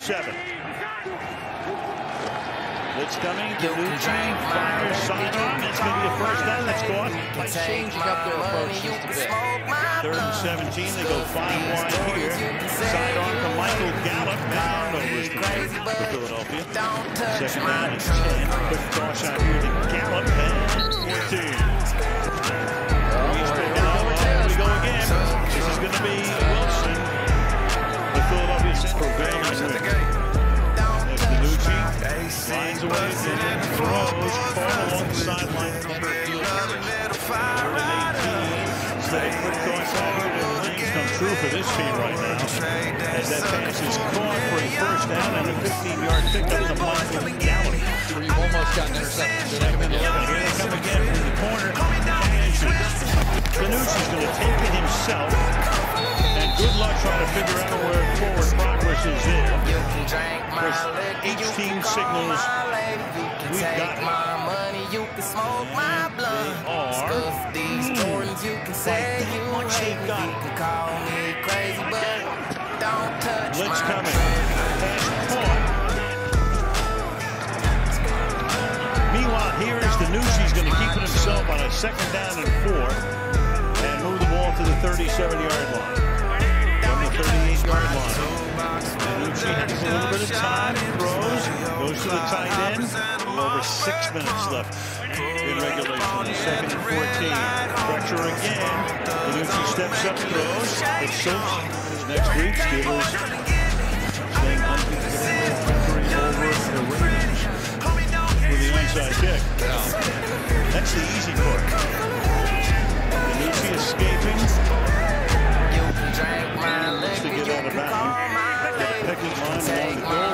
7. Blitz coming. DiNucci fires sidearm. It's going to be a first down. That's caught. By changing up their approach just a bit. 3rd and 17. They go 5 wide here. Sidearm to Michael Gallup. Turnovers for Philadelphia. 2nd down and 10. Quick cross out here to Gallup. And 14. Here we go again. This is going to be Wilson. The Philadelphia Central Bears with DiNucci. Lines away and throws. Caught along the sideline. Number 18. Instead of quick going forward, and things come true for this team right now. As that pass is caught for a first down and a 15-yard pickup in the block from Gallup. Where you've almost got an interception. Here they come again from the corner. DiNucci's going to take it himself. And good luck trying to figure out where forward progress is there. Each team signals we've got it. And they are much they've got it. Blitz coming. Pass caught. Meanwhile, here is DiNucci's going to keep it himself on a 2nd down and 4 and move the ball to the 37-yard line. From the 38-yard line. DiNucci has a little bit of time, throws, goes to the tight end. Over 6 minutes left in regulation. 2nd and 14. Pressure again. DiNucci steps up, throws. It shoots. Next week, Steelers staying undefeated over the Ravens with the onside kick. That's the easy part. DiNucci escaping. To get out of bounds. Pickett line along the goal